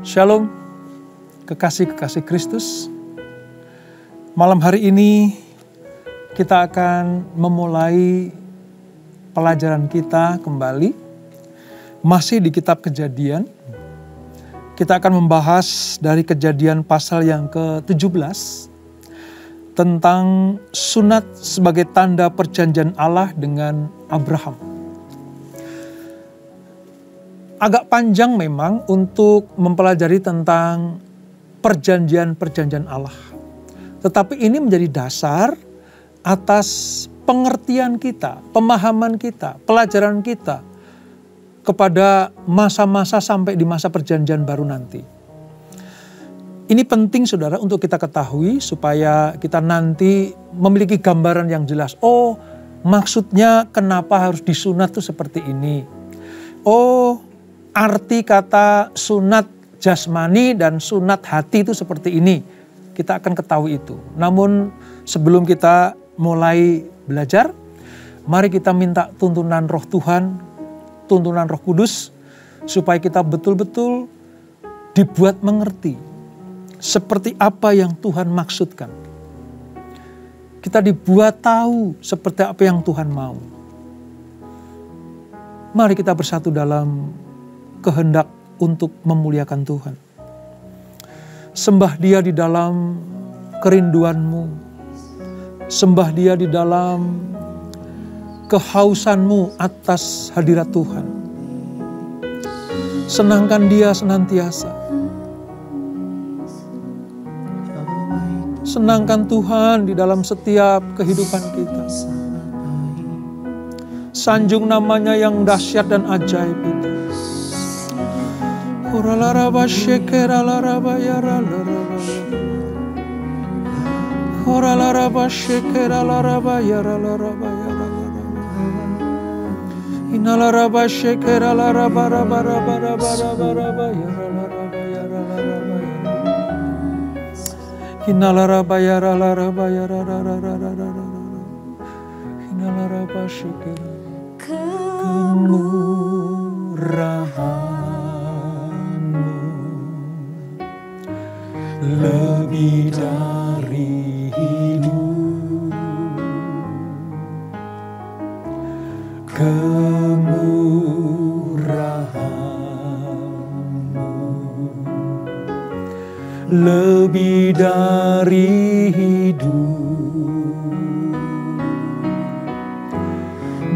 Shalom, kekasih-kekasih Kristus. Malam hari ini kita akan memulai pelajaran kita kembali. Masih di kitab Kejadian. Kita akan membahas dari Kejadian pasal yang ke-17 tentang sunat sebagai tanda perjanjian Allah dengan Abraham. Agak panjang memang untuk mempelajari tentang perjanjian-perjanjian Allah. Tetapi ini menjadi dasar atas pengertian kita, pemahaman kita, pelajaran kita kepada masa-masa sampai di masa perjanjian baru nanti. Ini penting saudara untuk kita ketahui supaya kita nanti memiliki gambaran yang jelas. Oh, maksudnya kenapa harus disunat itu seperti ini. Oh, arti kata sunat jasmani dan sunat hati itu seperti ini. Kita akan ketahui itu. Namun sebelum kita mulai belajar, mari kita minta tuntunan Roh Tuhan, tuntunan Roh Kudus, supaya kita betul-betul dibuat mengerti seperti apa yang Tuhan maksudkan. Kita dibuat tahu seperti apa yang Tuhan mau. Mari kita bersatu dalam kehendak untuk memuliakan Tuhan. Sembah Dia di dalam kerinduanmu. Sembah Dia di dalam kehausanmu atas hadirat Tuhan. Senangkan Dia senantiasa. Senangkan Tuhan di dalam setiap kehidupan kita. Sanjung namanya yang dahsyat dan ajaib itu. Oralaraba shekera laraba yara laraba. Oralaraba shekera laraba yara laraba yara laraba. Inalaraba shekera laraba raba raba raba raba raba yara laraba yara laraba yara. Inalaraba yara laraba yara rara rara rara. Inalaraba shekera. Kemurahan lebih dari hidup, kemurahan-Mu lebih dari hidup.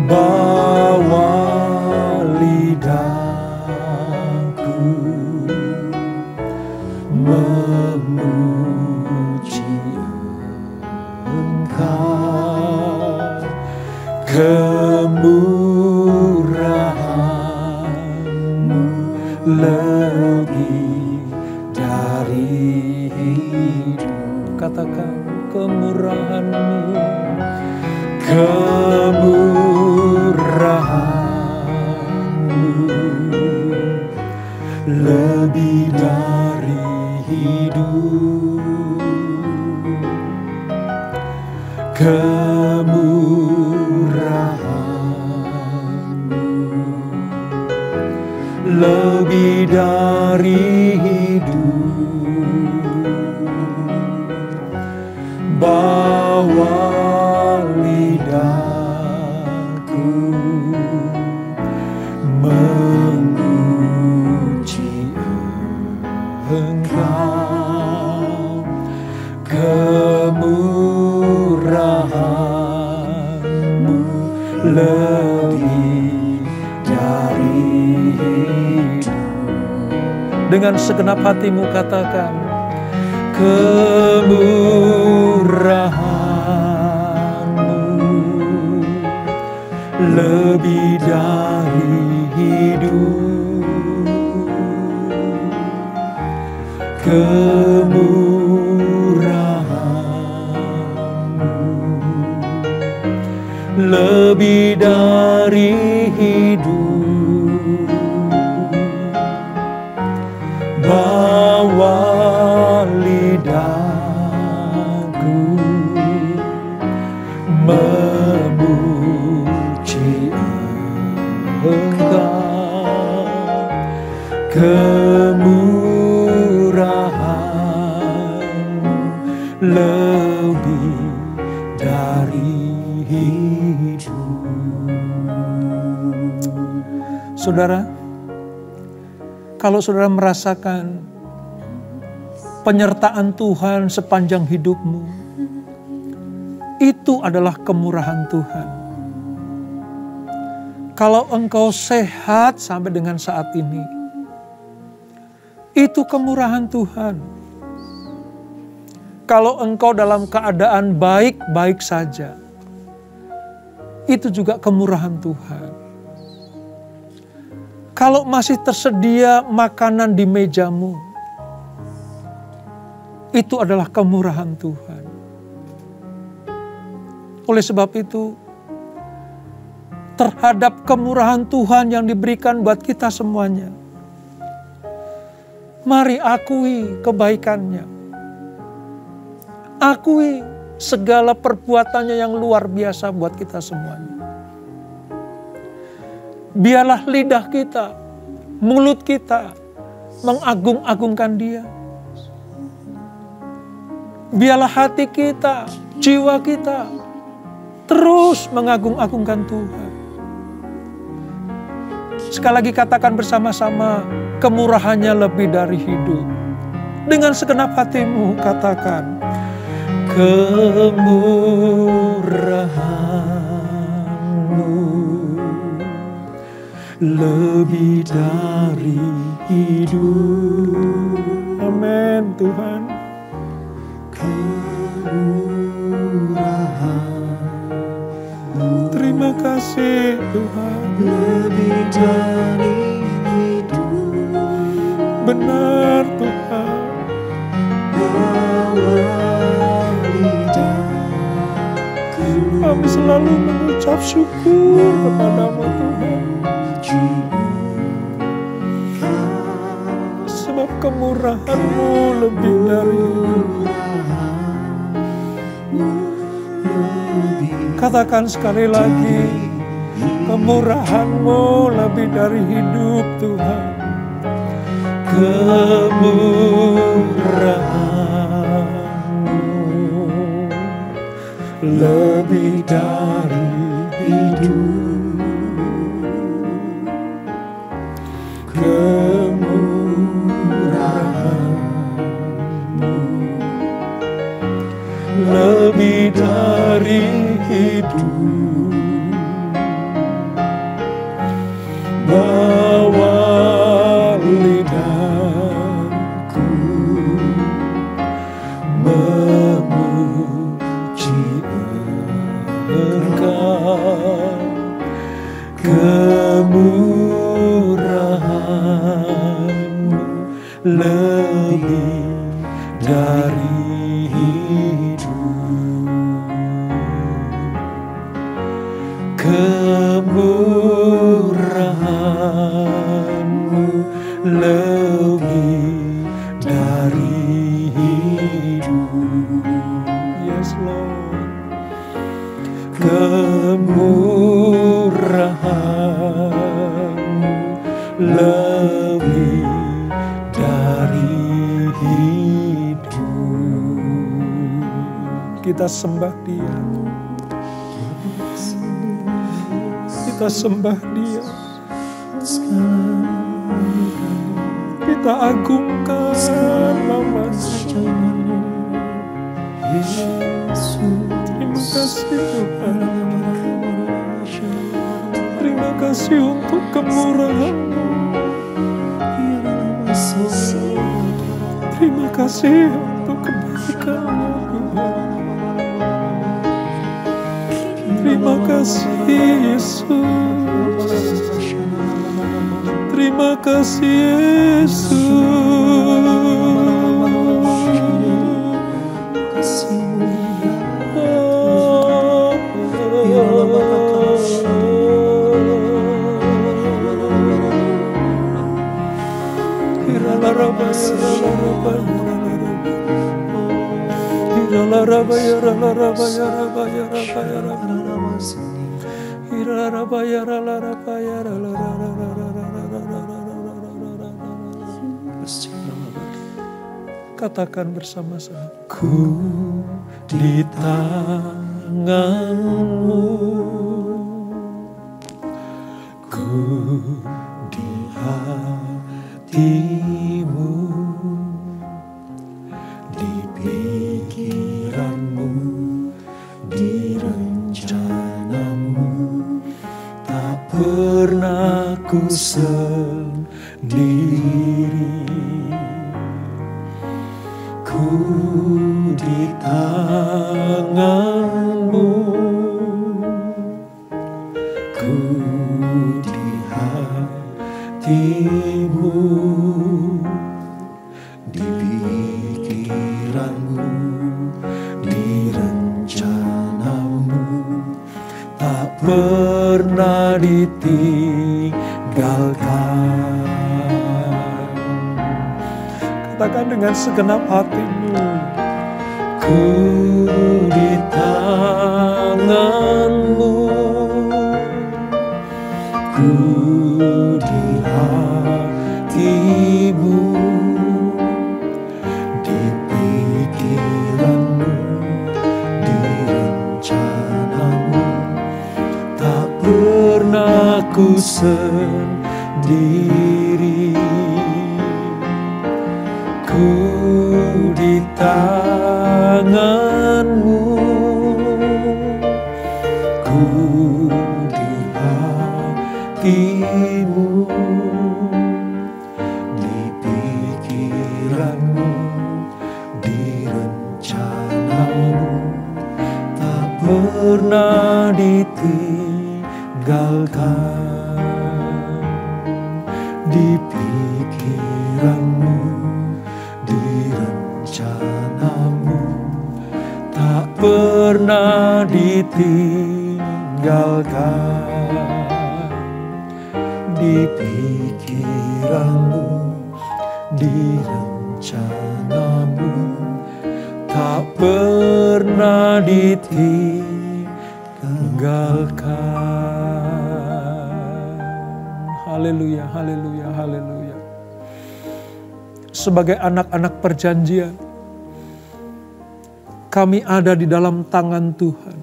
Bawa lidahku memuji Engkau, kemurahan-Mu lebih dari hidup. Katakan kemurahan-Mu, kemurahan-Mu lebih dari hidup, kemurahan-Mu lebih dari hidup. Bawa lidahku memuji Engkau, kemurahan-Mu lebih dari hidup. Dengan segenap hatimu katakan, kemurahan-Mu lebih dari hidup, kemurahan-Mu lebih dari hidup. Bawa lidahku memuji Engkau, kemurahan-Mu Saudara, kalau saudara merasakan penyertaan Tuhan sepanjang hidupmu, itu adalah kemurahan Tuhan. Kalau engkau sehat sampai dengan saat ini, itu kemurahan Tuhan. Kalau engkau dalam keadaan baik-baik saja, itu juga kemurahan Tuhan. Kalau masih tersedia makanan di mejamu, itu adalah kemurahan Tuhan. Oleh sebab itu, terhadap kemurahan Tuhan yang diberikan buat kita semuanya, mari akui kebaikannya. Akui segala perbuatannya yang luar biasa buat kita semuanya. Biarlah lidah kita, mulut kita mengagung-agungkan Dia. Biarlah hati kita, jiwa kita terus mengagung-agungkan Tuhan. Sekali lagi katakan bersama-sama, kemurahannya lebih dari hidup. Dengan segenap hatimu katakan, kemurahan-Mu lebih dari hidup. Amin Tuhan. Kemurahan-Mu, terima kasih Tuhan, lebih dari hidup. Benar Tuhan. Kami selalu mengucap syukur kepada-Mu Tuhan. Sebab kemurahan-Mu lebih dari hidup. Katakan sekali lagi, kemurahan-Mu lebih dari hidup Tuhan. Kemurahan-Mu lebih dari hidup. Kemurahan-Mu lebih dari hidup. Bawa lidahku memuji Engkau. Kemurahan-Mu lebih dari hidup. Kemurahan-Mu lebih dari hidup. Yes Lord. Kemurahan-Mu lebih dari hidup. Kita sembah Dia. Kita sembah Dia. Kita agungkan nama-Nya. Terima kasih Tuhan. Terima kasih untuk kemurahan-Mu. Terima kasih untuk kebaikan-Mu Tuhan. Terima kasih Yesus. Terima kasih Yesus. Katakan bersama-sama. Ku di tangan-Mu, ku hatimu, di pikiranmu, di rencanamu, tak pernah ku sendiri. Ku di tanganmu, ku di hatimu, di pikiranmu, di rencanamu, tak pernah ditinggalkan. Katakan dengan segenap hatimu, ku di tanganmu, ku di hatimu, di pikiranmu, di rencanamu, tak pernah ku sendiri. Ku di tanganmu, ku di hatimu, di pikiranmu, di rencanamu, tak pernah ditinggalkan. Di pikiranmu, di rencanamu, tak pernah ditinggalkan. Di pikiranmu, di rencanamu, tak pernah ditinggalkan. Haleluya, haleluya, haleluya. Sebagai anak-anak perjanjian, kami ada di dalam tangan Tuhan.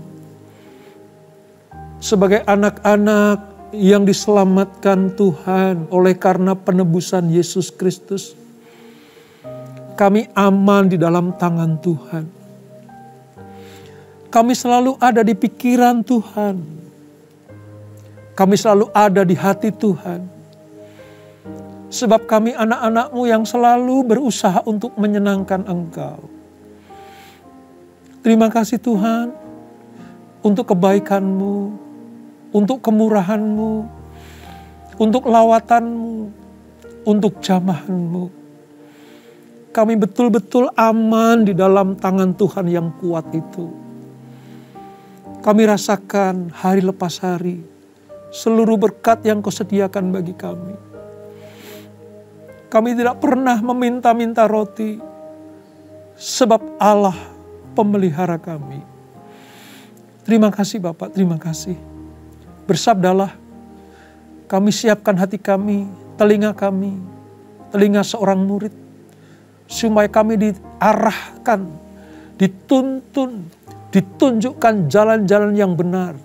Sebagai anak-anak yang diselamatkan Tuhan oleh karena penebusan Yesus Kristus, kami aman di dalam tangan Tuhan. Kami selalu ada di pikiran Tuhan. Kami selalu ada di hati Tuhan. Sebab kami anak-anak-Mu yang selalu berusaha untuk menyenangkan Engkau. Terima kasih Tuhan untuk kebaikan-Mu, untuk kemurahan-Mu, untuk lawatan-Mu, untuk jamahan-Mu. Kami betul-betul aman di dalam tangan Tuhan yang kuat itu. Kami rasakan hari lepas hari seluruh berkat yang Kau sediakan bagi kami. Kami tidak pernah meminta-minta roti, sebab Allah pemelihara kami. Terima kasih Bapak, terima kasih. Bersabdalah, kami siapkan hati kami, telinga seorang murid, supaya kami diarahkan, dituntun, ditunjukkan jalan-jalan yang benar,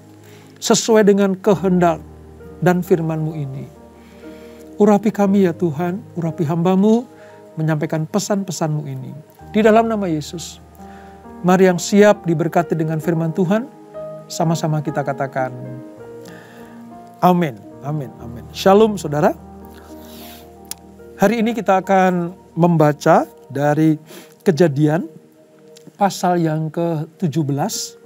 sesuai dengan kehendak dan firman-Mu ini. Urapi kami ya Tuhan, urapi hamba-Mu menyampaikan pesan-pesan-Mu ini. Di dalam nama Yesus, mari yang siap diberkati dengan firman Tuhan, sama-sama kita katakan, amin, amin, amin. Shalom saudara. Hari ini kita akan membaca dari Kejadian pasal yang ke-17.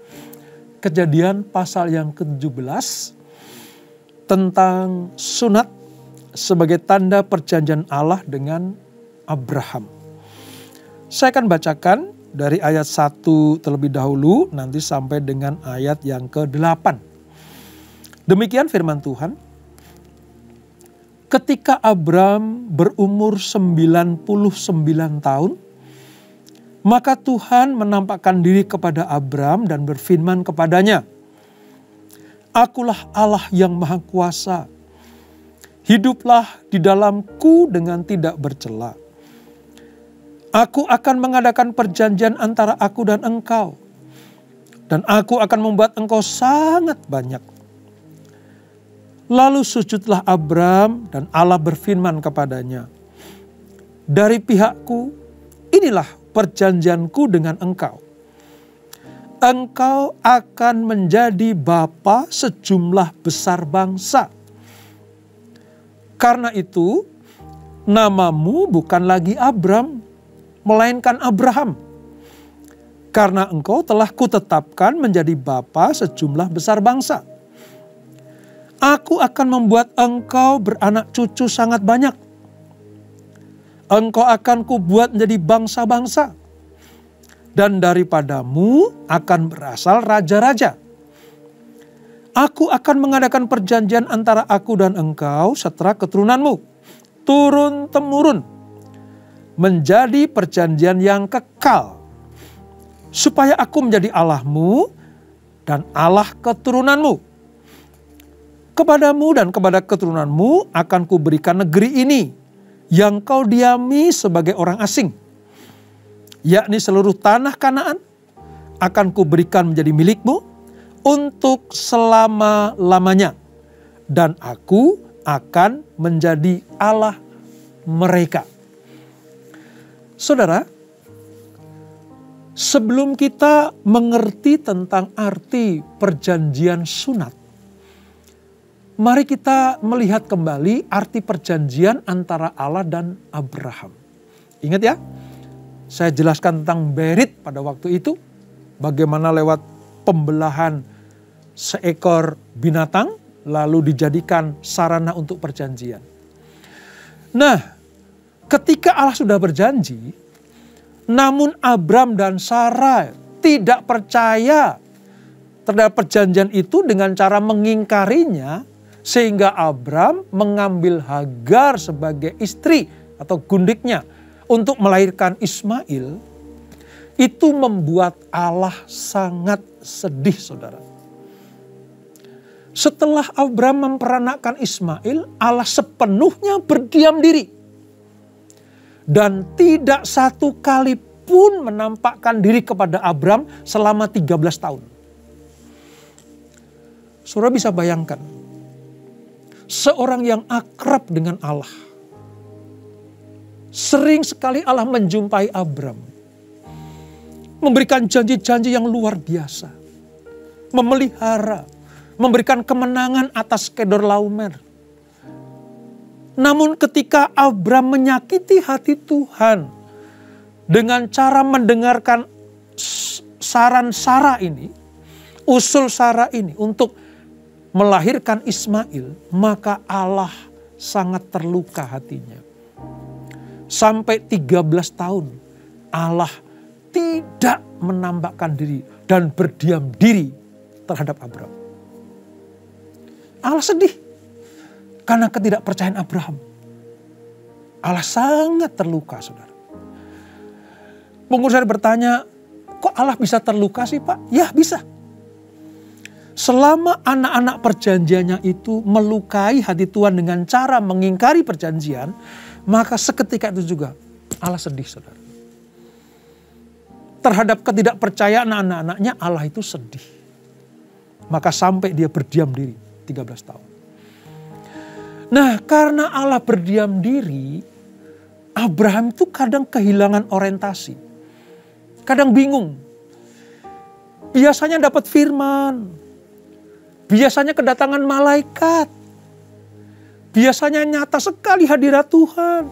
Kejadian pasal yang ke-17 tentang sunat sebagai tanda perjanjian Allah dengan Abraham. Saya akan bacakan dari ayat 1 terlebih dahulu, nanti sampai dengan ayat yang ke-8. Demikian firman Tuhan. Ketika Abram berumur 99 tahun, maka Tuhan menampakkan diri kepada Abram dan berfirman kepadanya, Akulah Allah yang Maha Kuasa. Hiduplah di dalamku dengan tidak bercela. Aku akan mengadakan perjanjian antara aku dan engkau. Dan aku akan membuat engkau sangat banyak. Lalu sujudlah Abram dan Allah berfirman kepadanya, dari pihakku, inilah perjanjianku dengan engkau. Engkau akan menjadi bapa sejumlah besar bangsa. Karena itu, namamu bukan lagi Abram, melainkan Abraham. Karena engkau telah kutetapkan menjadi bapa sejumlah besar bangsa. Aku akan membuat engkau beranak cucu sangat banyak. Engkau akan kubuat menjadi bangsa-bangsa. Dan daripadamu akan berasal raja-raja. Aku akan mengadakan perjanjian antara aku dan engkau setelah keturunanmu, turun-temurun, menjadi perjanjian yang kekal, supaya aku menjadi Allahmu dan Allah keturunanmu. Kepadamu dan kepada keturunanmu akan kuberikan negeri ini, yang kau diami sebagai orang asing, yakni seluruh tanah Kanaan akan kuberikan menjadi milikmu untuk selama-lamanya. Dan aku akan menjadi Allah mereka. Saudara, sebelum kita mengerti tentang arti perjanjian sunat, mari kita melihat kembali arti perjanjian antara Allah dan Abraham. Ingat ya, saya jelaskan tentang berit pada waktu itu, bagaimana lewat pembelahan seekor binatang lalu dijadikan sarana untuk perjanjian. Nah, ketika Allah sudah berjanji, namun Abram dan Sarah tidak percaya terhadap perjanjian itu dengan cara mengingkarinya, sehingga Abram mengambil Hagar sebagai istri atau gundiknya untuk melahirkan Ismail. Itu membuat Allah sangat sedih, saudara. Setelah Abram memperanakkan Ismail, Allah sepenuhnya berdiam diri. Dan tidak satu kali pun menampakkan diri kepada Abram selama 13 tahun. Saudara bisa bayangkan, seorang yang akrab dengan Allah, sering sekali Allah menjumpai Abram, memberikan janji-janji yang luar biasa, memelihara, memberikan kemenangan atas Kedorlaomer. Namun ketika Abram menyakiti hati Tuhan dengan cara mendengarkan saran Sarah ini, usul Sarah ini untuk melahirkan Ismail, maka Allah sangat terluka hatinya. Sampai 13 tahun Allah tidak menampakkan diri dan berdiam diri terhadap Abram. Allah sedih karena ketidakpercayaan Abraham. Allah sangat terluka, saudara. Mungkin saya bertanya, kok Allah bisa terluka sih, Pak? Ya, bisa. Selama anak-anak perjanjiannya itu melukai hati Tuhan dengan cara mengingkari perjanjian, maka seketika itu juga Allah sedih, saudara. Terhadap ketidakpercayaan anak-anaknya, Allah itu sedih. Maka sampai dia berdiam diri 13 tahun. Nah, karena Allah berdiam diri, Abraham itu kadang kehilangan orientasi. Kadang bingung. Biasanya dapat firman. Biasanya kedatangan malaikat. Biasanya nyata sekali hadirat Tuhan.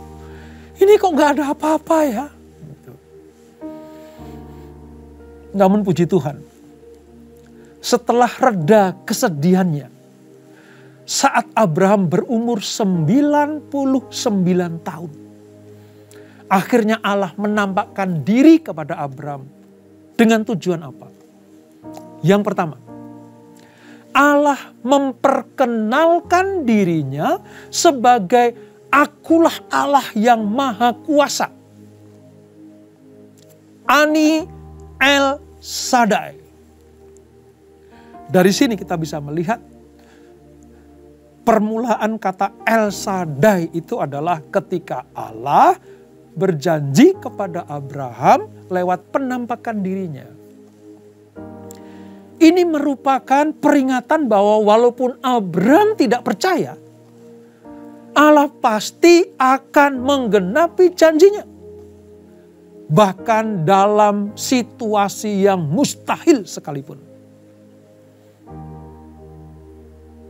Ini kok gak ada apa-apa ya? Namun puji Tuhan, setelah reda kesedihannya, saat Abraham berumur 99 tahun, akhirnya Allah menampakkan diri kepada Abraham dengan tujuan apa? Yang pertama, Allah memperkenalkan dirinya sebagai akulah Allah yang maha kuasa. Ani El Shaddai. Dari sini kita bisa melihat permulaan kata El Shaddai itu adalah ketika Allah berjanji kepada Abraham lewat penampakan dirinya. Ini merupakan peringatan bahwa walaupun Abraham tidak percaya, Allah pasti akan menggenapi janjinya. Bahkan dalam situasi yang mustahil sekalipun.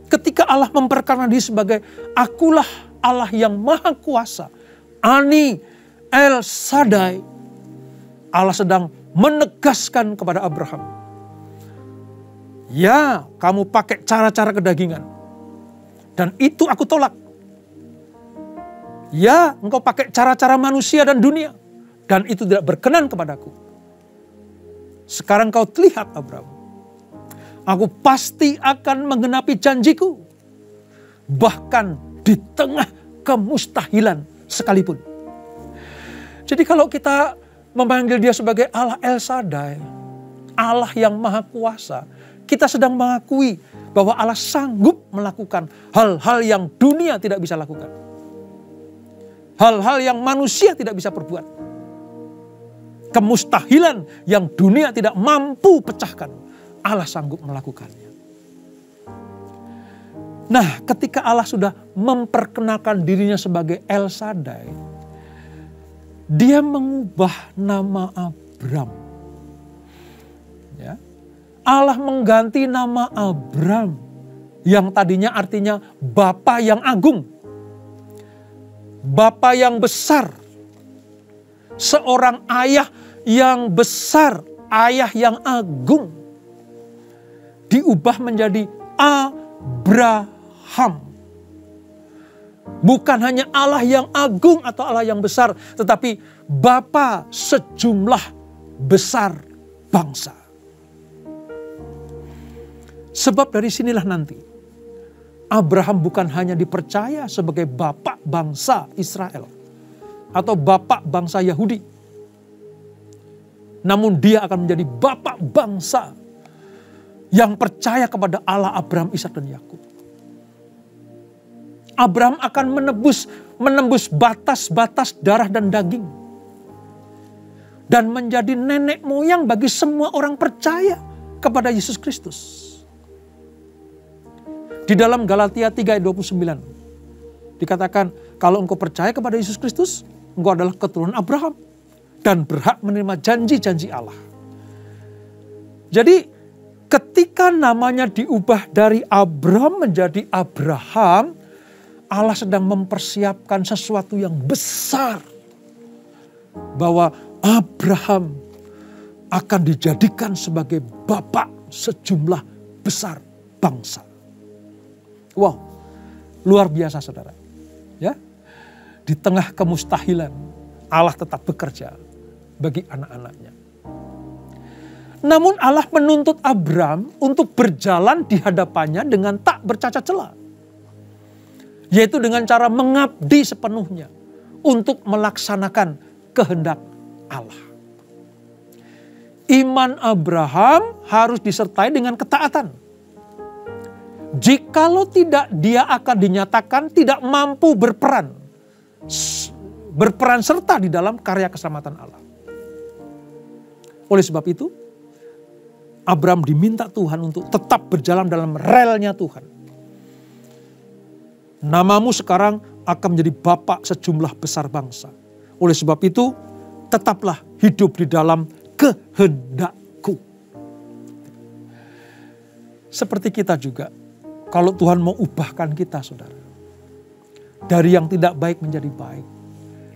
Ketika Allah memperkenalkan diri sebagai akulah Allah yang maha kuasa. Ani El Shaddai. Allah sedang menegaskan kepada Abraham. Ya, kamu pakai cara-cara kedagingan. Dan itu aku tolak. Ya, engkau pakai cara-cara manusia dan dunia. Dan itu tidak berkenan kepadaku. Sekarang kau lihat Abraham. Aku pasti akan menggenapi janjiku. Bahkan di tengah kemustahilan sekalipun. Jadi kalau kita memanggil dia sebagai Allah El Shaddai, Allah yang maha kuasa, kita sedang mengakui bahwa Allah sanggup melakukan hal-hal yang dunia tidak bisa lakukan. Hal-hal yang manusia tidak bisa perbuat. Kemustahilan yang dunia tidak mampu pecahkan, Allah sanggup melakukannya. Nah, ketika Allah sudah memperkenalkan dirinya sebagai El Shaddai, dia mengubah nama Abram. Ya. Allah mengganti nama Abram yang tadinya artinya Bapa yang agung. Bapa yang besar. Seorang ayah yang besar, ayah yang agung. Diubah menjadi Abraham. Bukan hanya Allah yang agung atau Allah yang besar, tetapi Bapa sejumlah besar bangsa. Sebab dari sinilah nanti Abraham bukan hanya dipercaya sebagai bapak bangsa Israel atau bapak bangsa Yahudi. Namun dia akan menjadi bapak bangsa yang percaya kepada Allah Abraham, Ishak dan Yakub. Abraham akan menembus batas-batas darah dan daging. Dan menjadi nenek moyang bagi semua orang percaya kepada Yesus Kristus. Di dalam Galatia 3 ayat 29. Dikatakan kalau engkau percaya kepada Yesus Kristus, engkau adalah keturunan Abraham. Dan berhak menerima janji-janji Allah. Jadi ketika namanya diubah dari Abram menjadi Abraham, Allah sedang mempersiapkan sesuatu yang besar. Bahwa Abraham akan dijadikan sebagai bapak sejumlah besar bangsa. Wow, luar biasa saudara. Ya, di tengah kemustahilan Allah tetap bekerja bagi anak-anaknya. Namun Allah menuntut Abram untuk berjalan di hadapannya dengan tak bercacat celah. Yaitu dengan cara mengabdi sepenuhnya untuk melaksanakan kehendak Allah. Iman Abraham harus disertai dengan ketaatan. Jikalau tidak, dia akan dinyatakan tidak mampu berperan serta di dalam karya keselamatan Allah. Oleh sebab itu, Abram diminta Tuhan untuk tetap berjalan dalam relnya Tuhan. Namamu sekarang akan menjadi bapak sejumlah besar bangsa. Oleh sebab itu, tetaplah hidup di dalam kehendakku. Seperti kita juga, kalau Tuhan mau ubahkan kita saudara. Dari yang tidak baik menjadi baik.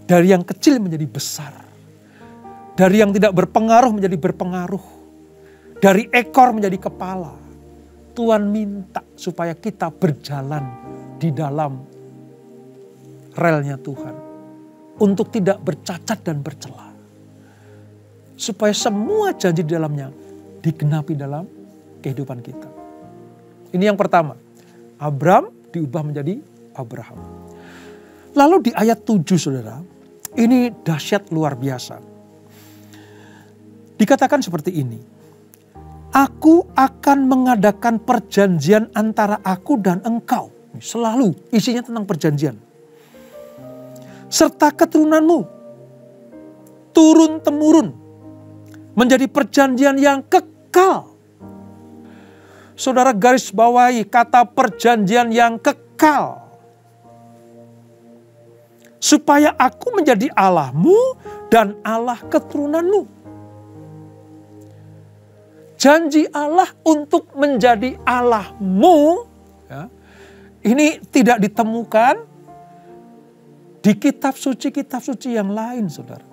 Dari yang kecil menjadi besar. Dari yang tidak berpengaruh menjadi berpengaruh. Dari ekor menjadi kepala. Tuhan minta supaya kita berjalan di dalam relnya Tuhan. Untuk tidak bercacat dan bercela. Supaya semua janji di dalamnya digenapi dalam kehidupan kita. Ini yang pertama. Abram diubah menjadi Abraham. Lalu di ayat 7 saudara. Ini dahsyat luar biasa. Dikatakan seperti ini. Aku akan mengadakan perjanjian antara aku dan engkau. Selalu isinya tentang perjanjian. Serta keturunanmu. Turun-temurun. Menjadi perjanjian yang kekal. Saudara garis bawahi kata perjanjian yang kekal. supaya aku menjadi Allahmu dan Allah keturunanmu. Janji Allah untuk menjadi Allahmu, ya, ini tidak ditemukan di kitab suci yang lain, saudara.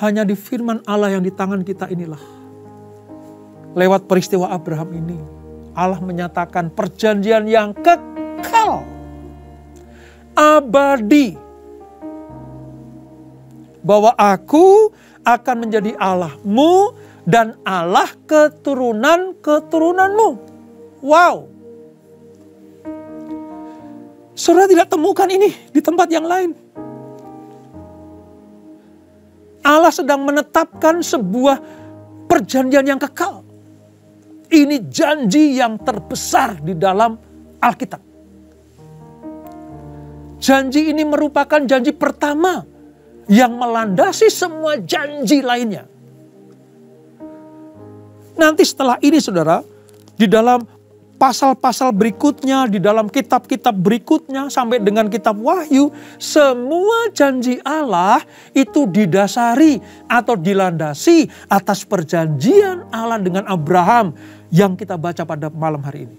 Hanya di firman Allah yang di tangan kita inilah. Lewat peristiwa Abraham ini, Allah menyatakan perjanjian yang kekal, abadi. Bahwa aku akan menjadi Allahmu dan Allah keturunan-keturunanmu. Wow. Saudara tidak temukan ini di tempat yang lain. Allah sedang menetapkan sebuah perjanjian yang kekal. Ini janji yang terbesar di dalam Alkitab. Janji ini merupakan janji pertama yang melandasi semua janji lainnya. Nanti setelah ini, saudara, di dalam pasal-pasal berikutnya, di dalam kitab-kitab berikutnya, sampai dengan kitab Wahyu, semua janji Allah itu didasari atau dilandasi atas perjanjian Allah dengan Abraham yang kita baca pada malam hari ini.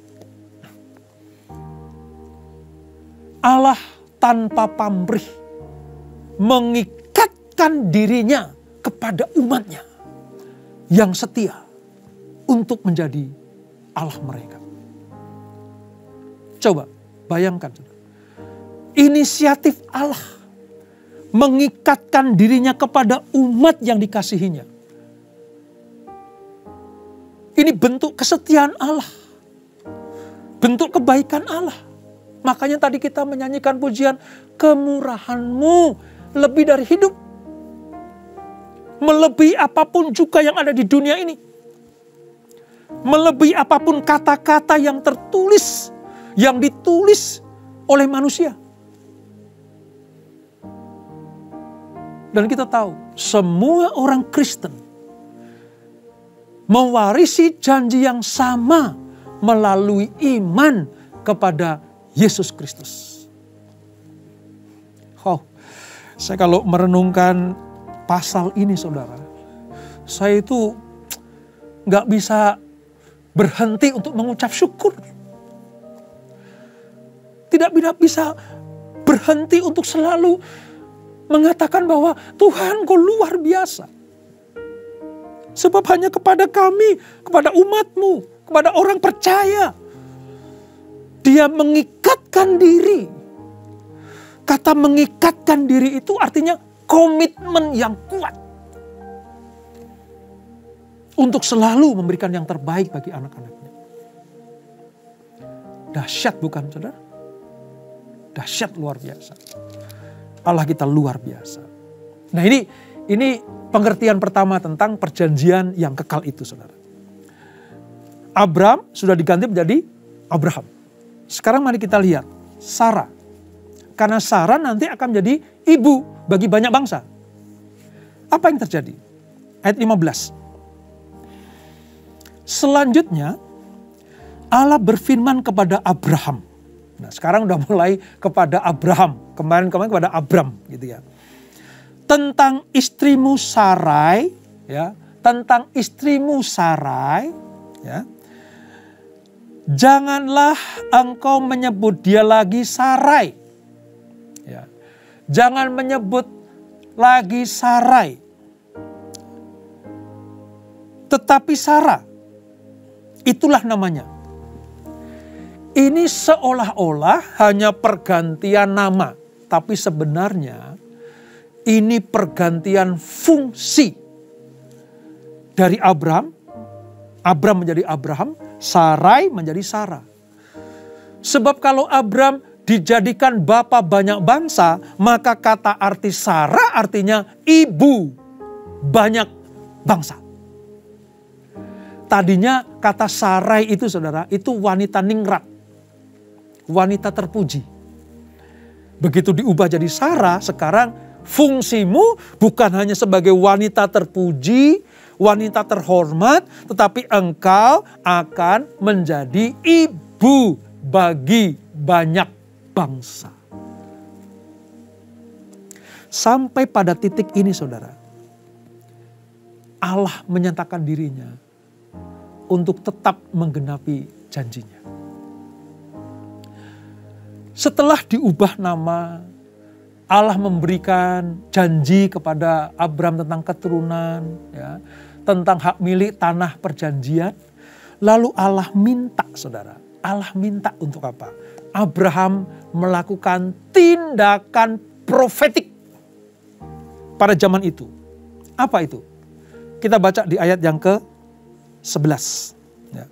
Allah tanpa pamrih mengikatkan dirinya kepada umatnya yang setia untuk menjadi Allah mereka. Coba bayangkan, inisiatif Allah mengikatkan dirinya kepada umat yang dikasihinya. Ini bentuk kesetiaan Allah, bentuk kebaikan Allah. Makanya tadi kita menyanyikan pujian, kemurahan-Mu lebih dari hidup, melebihi apapun juga yang ada di dunia ini, melebihi apapun kata-kata yang tertulis, yang ditulis oleh manusia. Dan kita tahu semua orang Kristen mewarisi janji yang sama melalui iman kepada Yesus Kristus. Oh, saya kalau merenungkan pasal ini, saudara, saya itu gak bisa berhenti untuk mengucap syukur. Tidak bisa berhenti untuk selalu mengatakan bahwa Tuhan Kau luar biasa. Sebab hanya kepada kami, kepada umat-Mu, kepada orang percaya, Dia mengikatkan diri. Kata mengikatkan diri itu artinya komitmen yang kuat. Untuk selalu memberikan yang terbaik bagi anak-anaknya. Dahsyat bukan, saudara? Dahsyat, luar biasa. Allah kita luar biasa. Nah, ini pengertian pertama tentang perjanjian yang kekal itu, saudara. Abram sudah diganti menjadi Abraham. Sekarang mari kita lihat Sarah. Karena Sarah nanti akan menjadi ibu bagi banyak bangsa. Apa yang terjadi? Ayat 15. Selanjutnya Allah berfirman kepada Abraham. Nah, sekarang udah mulai kepada Abraham. Kemarin kepada Abram gitu ya. Tentang istrimu Sarai, ya, tentang istrimu Sarai, ya. Janganlah engkau menyebut dia lagi Sarai. Ya. Jangan menyebut lagi Sarai. Tetapi Sarah. Itulah namanya. Ini seolah-olah hanya pergantian nama. Tapi sebenarnya ini pergantian fungsi. Dari Abram menjadi Abraham, Sarai menjadi Sarah. Sebab kalau Abram dijadikan bapa banyak bangsa, maka kata arti Sarah artinya ibu banyak bangsa. Tadinya kata Sarai itu, saudara, itu wanita ningrat. Wanita terpuji. Begitu diubah jadi Sarah, sekarang fungsimu bukan hanya sebagai wanita terpuji, wanita terhormat, tetapi engkau akan menjadi ibu bagi banyak bangsa. Sampai pada titik ini saudara, Allah menyatakan dirinya untuk tetap menggenapi janjinya. Setelah diubah nama, Allah memberikan janji kepada Abraham tentang keturunan, ya, tentang hak milik tanah perjanjian. Lalu Allah minta, saudara, Allah minta untuk apa? Abraham melakukan tindakan profetik pada zaman itu. Apa itu? Kita baca di ayat yang ke-11. Ya.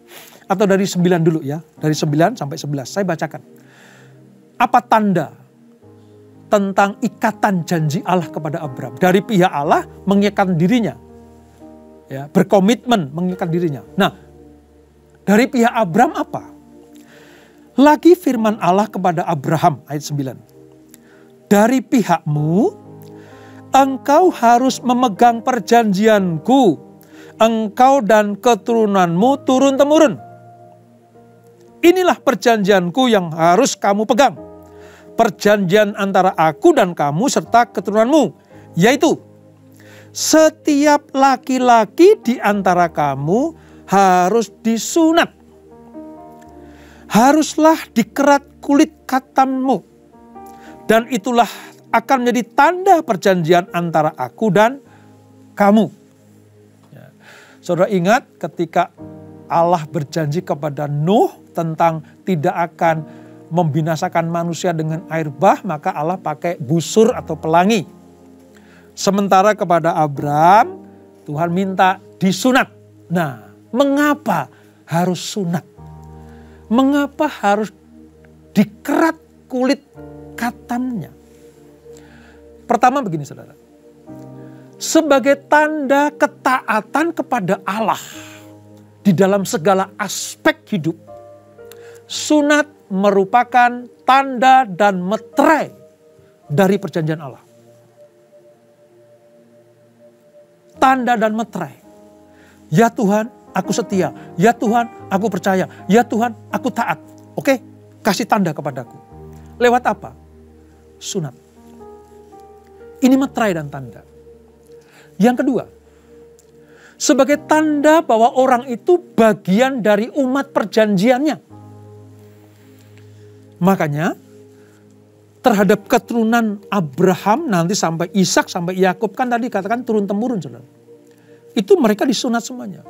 Atau dari 9 dulu ya. Dari 9 sampai 11. Saya bacakan. Apa tanda tentang ikatan janji Allah kepada Abraham? Dari pihak Allah mengikat dirinya. Ya, berkomitmen mengikat dirinya. Nah, dari pihak Abraham apa? Lagi firman Allah kepada Abraham, ayat 9. Dari pihakmu, engkau harus memegang perjanjianku. Engkau dan keturunanmu turun-temurun. Inilah perjanjianku yang harus kamu pegang. Perjanjian antara aku dan kamu serta keturunanmu. Yaitu, setiap laki-laki di antara kamu harus disunat. Haruslah dikerat kulit katammu. Dan itulah akan menjadi tanda perjanjian antara aku dan kamu. Ya. Saudara ingat ketika Allah berjanji kepada Nuh tentang tidak akan membinasakan manusia dengan air bah, maka Allah pakai busur atau pelangi. Sementara kepada Abraham, Tuhan minta disunat. Nah, mengapa harus sunat? Mengapa harus dikerat kulit katamnya? Pertama begini saudara. Sebagai tanda ketaatan kepada Allah di dalam segala aspek hidup, sunat merupakan tanda dan meterai dari perjanjian Allah. Tanda dan meterai. Ya Tuhan, aku setia. Ya Tuhan, aku percaya. Ya Tuhan, aku taat. Oke, kasih tanda kepadaku. Lewat apa? Sunat. Ini meterai dan tanda. Yang kedua, sebagai tanda bahwa orang itu bagian dari umat perjanjiannya. Makanya terhadap keturunan Abraham nanti sampai Ishak sampai Yakub kan tadi katakan turun-temurun saudara. Itu mereka disunat semuanya.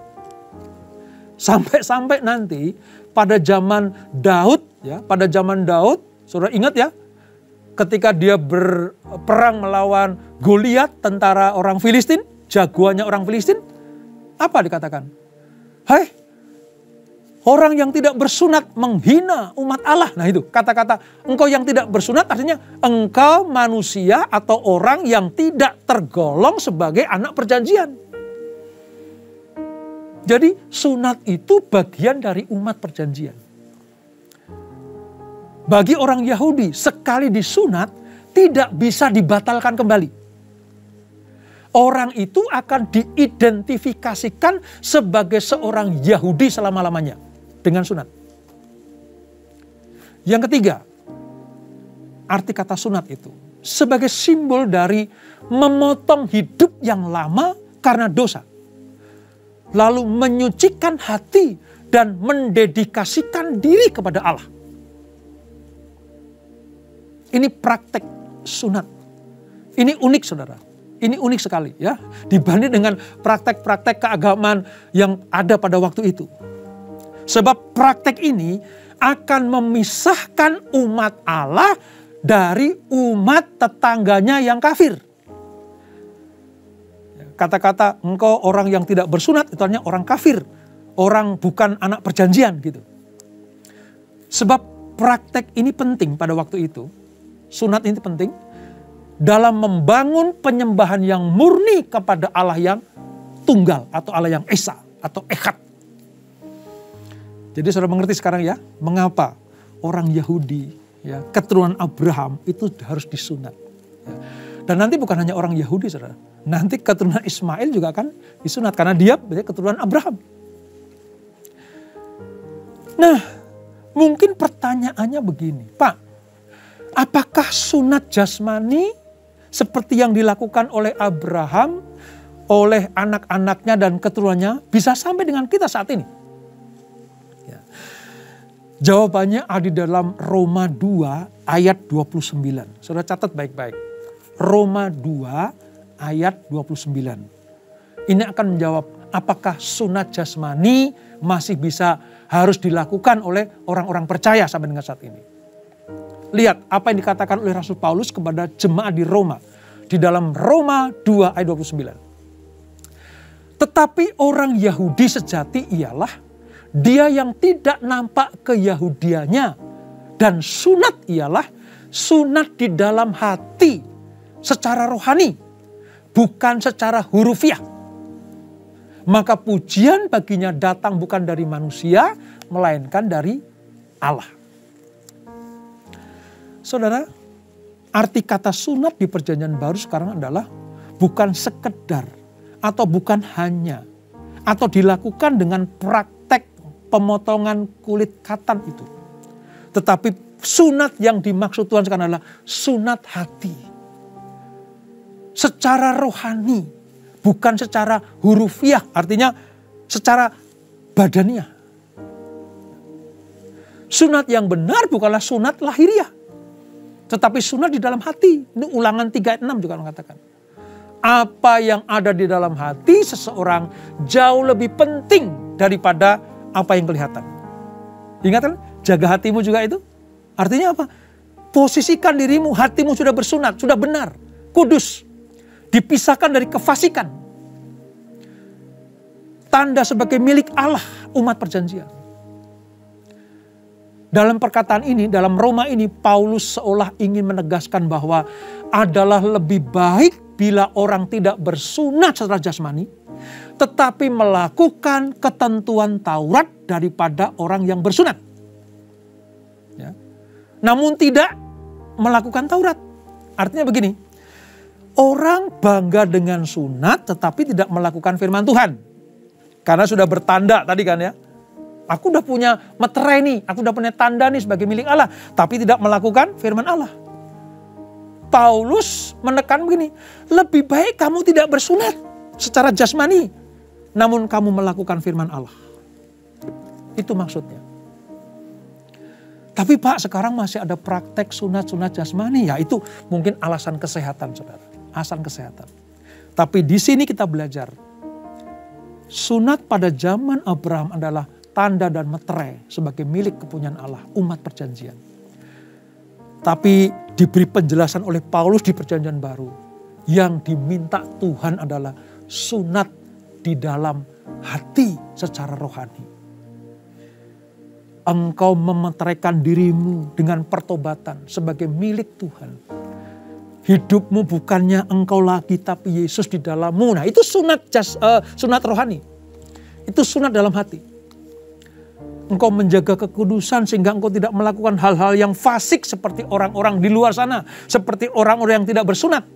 Sampai nanti pada zaman Daud ya, pada zaman Daud, saudara ingat ya, ketika dia berperang melawan Goliat, tentara orang Filistin, jagoannya orang Filistin, apa dikatakan? Hai, orang yang tidak bersunat menghina umat Allah. Nah itu kata-kata engkau yang tidak bersunat artinya engkau manusia atau orang yang tidak tergolong sebagai anak perjanjian. Jadi sunat itu bagian dari umat perjanjian. Bagi orang Yahudi sekali disunat tidak bisa dibatalkan kembali. Orang itu akan diidentifikasikan sebagai seorang Yahudi selama-lamanya. Dengan sunat. Yang ketiga, arti kata sunat itu sebagai simbol dari memotong hidup yang lama karena dosa. Lalu menyucikan hati dan mendedikasikan diri kepada Allah. Ini praktek sunat. Ini unik saudara. Ini unik sekali ya. Dibanding dengan praktek-praktek keagamaan yang ada pada waktu itu. Sebab praktek ini akan memisahkan umat Allah dari umat tetangganya yang kafir. Kata-kata engkau orang yang tidak bersunat itu artinya orang kafir. Orang bukan anak perjanjian gitu. Sebab praktek ini penting pada waktu itu. Sunat ini penting. Dalam membangun penyembahan yang murni kepada Allah yang tunggal. Atau Allah yang Esa atau Echad. Jadi saudara mengerti sekarang ya. Mengapa orang Yahudi ya, keturunan Abraham itu harus disunat. Ya. Dan nanti bukan hanya orang Yahudi saudara. Nanti keturunan Ismail juga akan disunat. Karena dia keturunan Abraham. Nah mungkin pertanyaannya begini. Pak, apakah sunat jasmani seperti yang dilakukan oleh Abraham, oleh anak-anaknya dan keturunannya, bisa sampai dengan kita saat ini? Ya. Jawabannya ada di dalam Roma 2 ayat 29. Saudara catat baik-baik. Roma 2 ayat 29. Ini akan menjawab apakah sunat jasmani masih bisa harus dilakukan oleh orang-orang percaya sampai dengan saat ini. Lihat apa yang dikatakan oleh Rasul Paulus kepada jemaat di Roma. Di dalam Roma 2 ayat 29. Tetapi orang Yahudi sejati ialah dia yang tidak nampak keyahudiannya. Dan sunat ialah sunat di dalam hati secara rohani. Bukan secara hurufiah. Maka pujian baginya datang bukan dari manusia, melainkan dari Allah. Saudara, arti kata sunat di perjanjian baru sekarang adalah bukan sekedar atau bukan hanya atau dilakukan dengan praktek pemotongan kulit katan itu. Tetapi sunat yang dimaksud Tuhan sekarang adalah sunat hati. Secara rohani, bukan secara hurufiah, artinya secara badaniah. Sunat yang benar bukanlah sunat lahiriah. Tetapi sunat di dalam hati. Ini Ulangan 3 ayat 6 juga mengatakan. Apa yang ada di dalam hati seseorang jauh lebih penting daripada apa yang kelihatan. Ingat kan? Jaga hatimu juga itu. Artinya apa? Posisikan dirimu, hatimu sudah bersunat, sudah benar, kudus. Dipisahkan dari kefasikan. Tanda sebagai milik Allah, umat perjanjian. Dalam perkataan ini, dalam Roma ini, Paulus seolah ingin menegaskan bahwa adalah lebih baik bila orang tidak bersunat secara jasmani, tetapi melakukan ketentuan Taurat daripada orang yang bersunat. Ya. Namun tidak melakukan Taurat. Artinya begini, orang bangga dengan sunat tetapi tidak melakukan firman Tuhan. Karena sudah bertanda tadi kan ya. Aku udah punya meterai nih, aku udah punya tanda nih sebagai milik Allah. Tapi tidak melakukan firman Allah. Paulus menekan begini, lebih baik kamu tidak bersunat secara jasmani. Namun kamu melakukan firman Allah. Itu maksudnya. Tapi Pak, sekarang masih ada praktek sunat-sunat jasmani. Ya itu mungkin alasan kesehatan saudara. Alasan kesehatan. Tapi di sini kita belajar. Sunat pada zaman Abraham adalah tanda dan meterai sebagai milik kepunyaan Allah, umat perjanjian. Tapi diberi penjelasan oleh Paulus di perjanjian baru. Yang diminta Tuhan adalah sunat di dalam hati secara rohani. Engkau memeteraikan dirimu dengan pertobatan sebagai milik Tuhan. Hidupmu bukannya engkau lagi tapi Yesus di dalammu. Nah itu sunat rohani. Itu sunat dalam hati. Engkau menjaga kekudusan sehingga engkau tidak melakukan hal-hal yang fasik seperti orang-orang di luar sana. Seperti orang-orang yang tidak bersunat.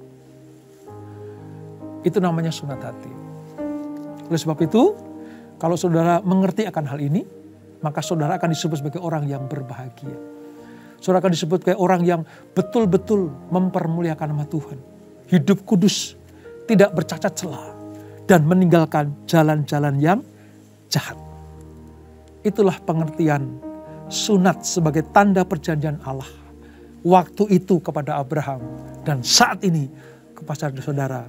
Itu namanya sunat hati. Oleh sebab itu, kalau saudara mengerti akan hal ini, maka saudara akan disebut sebagai orang yang berbahagia. Saudara akan disebut sebagai orang yang betul-betul mempermuliakan nama Tuhan. Hidup kudus, tidak bercacat celah, dan meninggalkan jalan-jalan yang jahat. Itulah pengertian sunat sebagai tanda perjanjian Allah. Waktu itu kepada Abraham dan saat ini kepada saudara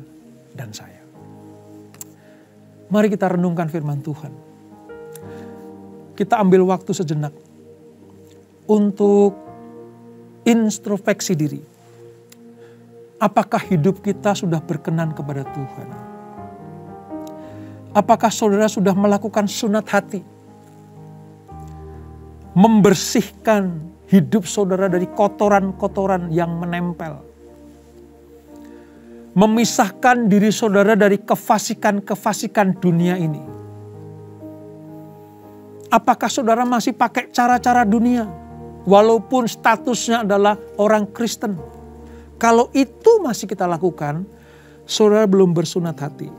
dan saya. Mari kita renungkan firman Tuhan. Kita ambil waktu sejenak untuk introspeksi diri. Apakah hidup kita sudah berkenan kepada Tuhan? Apakah saudara sudah melakukan sunat hati? Membersihkan hidup saudara dari kotoran-kotoran yang menempel. Memisahkan diri saudara dari kefasikan-kefasikan dunia ini. Apakah saudara masih pakai cara-cara dunia? Walaupun statusnya adalah orang Kristen. Kalau itu masih kita lakukan, saudara belum bersunat hati.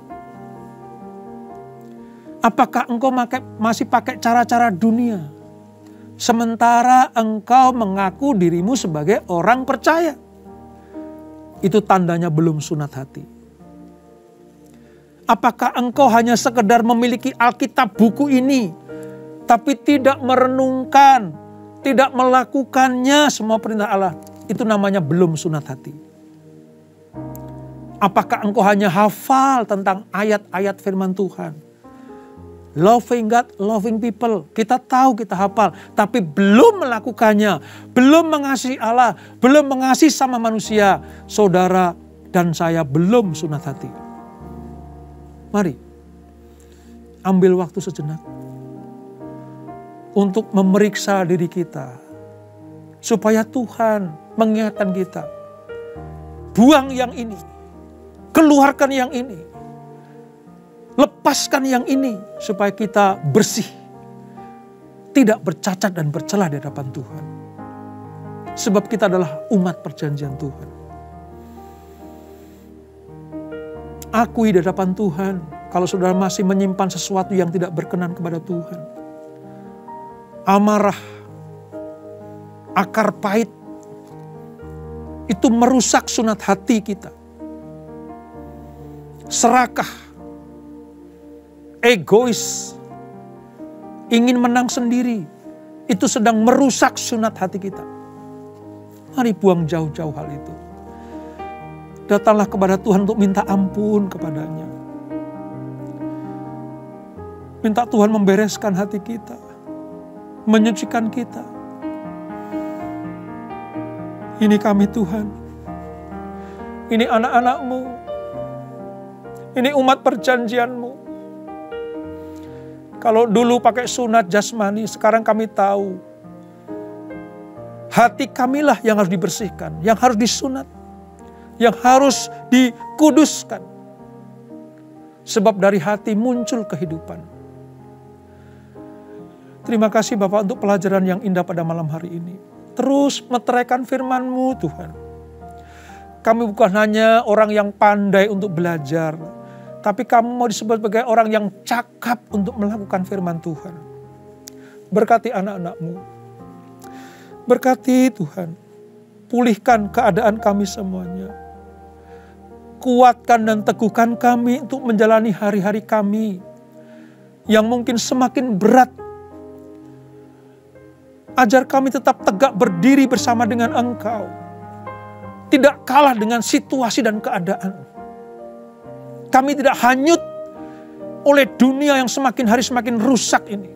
Apakah engkau masih pakai cara-cara dunia? Sementara engkau mengaku dirimu sebagai orang percaya. itu tandanya belum sunat hati. Apakah engkau hanya sekedar memiliki Alkitab buku ini, tapi tidak merenungkan, tidak melakukannya semua perintah Allah? Itu namanya belum sunat hati. Apakah engkau hanya hafal tentang ayat-ayat firman Tuhan? Loving God, loving people. Kita tahu, kita hafal. Tapi belum melakukannya. Belum mengasihi Allah. Belum mengasihi sama manusia. Saudara dan saya belum sunat hati. Mari. Ambil waktu sejenak. Untuk memeriksa diri kita. Supaya Tuhan mengingatkan kita. Buang yang ini. Keluarkan yang ini. Lepaskan yang ini supaya kita bersih. Tidak bercacat dan bercelah di hadapan Tuhan. Sebab kita adalah umat perjanjian Tuhan. Akui di hadapan Tuhan kalau saudara masih menyimpan sesuatu yang tidak berkenan kepada Tuhan. Amarah, akar pahit, itu merusak sunat hati kita. Serakah, egois, ingin menang sendiri, itu sedang merusak sunat hati kita. Mari buang jauh-jauh hal itu. Datanglah kepada Tuhan untuk minta ampun kepadanya. Minta Tuhan membereskan hati kita, menyucikan kita. Ini kami Tuhan, ini anak-anak-Mu, ini umat perjanjian-Mu. Kalau dulu pakai sunat jasmani, sekarang kami tahu. Hati kamilah yang harus dibersihkan, yang harus disunat, yang harus dikuduskan. Sebab dari hati muncul kehidupan. Terima kasih Bapak untuk pelajaran yang indah pada malam hari ini. Terus meteraikan firman-Mu Tuhan. Kami bukan hanya orang yang pandai untuk belajar, tapi kami mau disebut sebagai orang yang cakap untuk melakukan firman Tuhan. Berkati anak-anak-Mu. Berkati Tuhan. Pulihkan keadaan kami semuanya. Kuatkan dan teguhkan kami untuk menjalani hari-hari kami yang mungkin semakin berat. Ajar kami tetap tegak berdiri bersama dengan Engkau. Tidak kalah dengan situasi dan keadaan. Kami tidak hanyut oleh dunia yang semakin hari semakin rusak ini.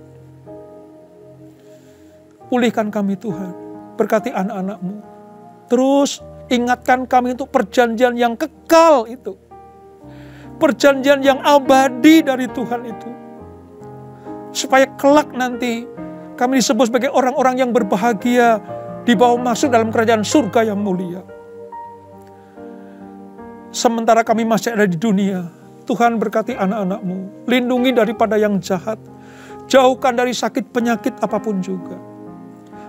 Pulihkan kami Tuhan. Berkati anak-anak-Mu. Terus ingatkan kami untuk perjanjian yang kekal itu. Perjanjian yang abadi dari Tuhan itu. Supaya kelak nanti kami disebut sebagai orang-orang yang berbahagia. Dibawa masuk dalam kerajaan surga yang mulia. Sementara kami masih ada di dunia, Tuhan berkati anak-anak-Mu. Lindungi daripada yang jahat. Jauhkan dari sakit penyakit apapun juga.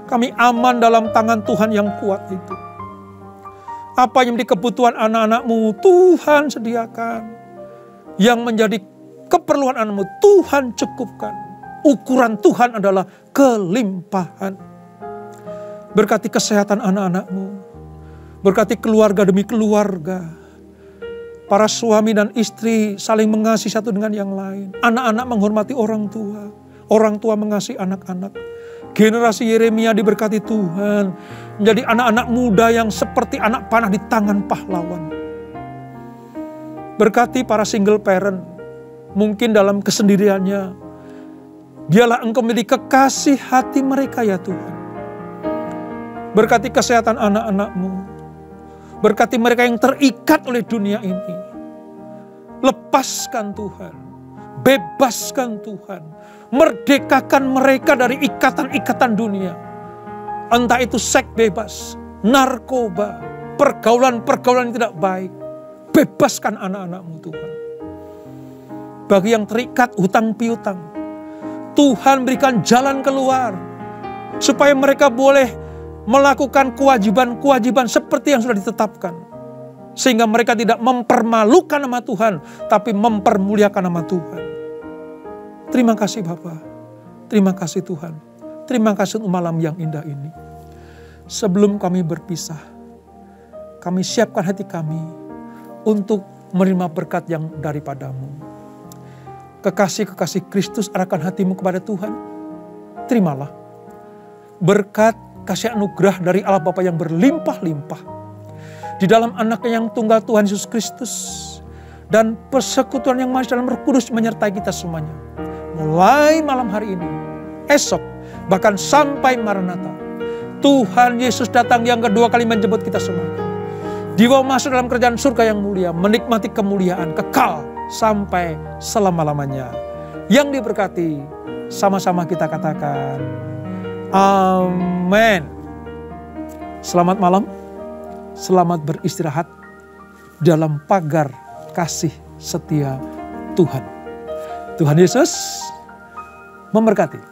Kami aman dalam tangan Tuhan yang kuat itu. Apa yang menjadi kebutuhan anak-anak-Mu, Tuhan sediakan. Yang menjadi keperluan anak-Mu, Tuhan cukupkan. Ukuran Tuhan adalah kelimpahan. Berkati kesehatan anak-anak-Mu. Berkati keluarga demi keluarga. Para suami dan istri saling mengasihi satu dengan yang lain. Anak-anak menghormati orang tua. Orang tua mengasihi anak-anak. Generasi Yeremia diberkati Tuhan. Menjadi anak-anak muda yang seperti anak panah di tangan pahlawan. Berkati para single parent. Mungkin dalam kesendiriannya. Biarlah Engkau menjadi kekasih hati mereka ya Tuhan. Berkati kesehatan anak-anak-Mu. Berkati mereka yang terikat oleh dunia ini. Lepaskan Tuhan. Bebaskan Tuhan. Merdekakan mereka dari ikatan-ikatan dunia. Entah itu seks bebas, narkoba, pergaulan-pergaulan yang tidak baik. Bebaskan anak-anak-Mu Tuhan. Bagi yang terikat hutang piutang, Tuhan berikan jalan keluar. Supaya mereka boleh melakukan kewajiban-kewajiban seperti yang sudah ditetapkan. Sehingga mereka tidak mempermalukan nama Tuhan, tapi mempermuliakan nama Tuhan. Terima kasih Bapa. Terima kasih Tuhan. Terima kasih untuk malam yang indah ini. Sebelum kami berpisah, kami siapkan hati kami untuk menerima berkat yang daripadamu. Kekasih-kekasih Kristus, arahkan hatimu kepada Tuhan. Terimalah berkat kasih anugerah dari Allah Bapa yang berlimpah-limpah di dalam anaknya yang tunggal Tuhan Yesus Kristus, dan persekutuan yang maha dalam Roh Kudus menyertai kita semuanya. Mulai malam hari ini, esok, bahkan sampai Maranatha, Tuhan Yesus datang yang kedua kali menjemput kita semuanya. Dibawa masuk dalam kerajaan surga yang mulia, menikmati kemuliaan kekal sampai selama-lamanya. Yang diberkati, sama-sama kita katakan, amin. Selamat malam, selamat beristirahat dalam pagar kasih setia Tuhan. Tuhan Yesus memberkati.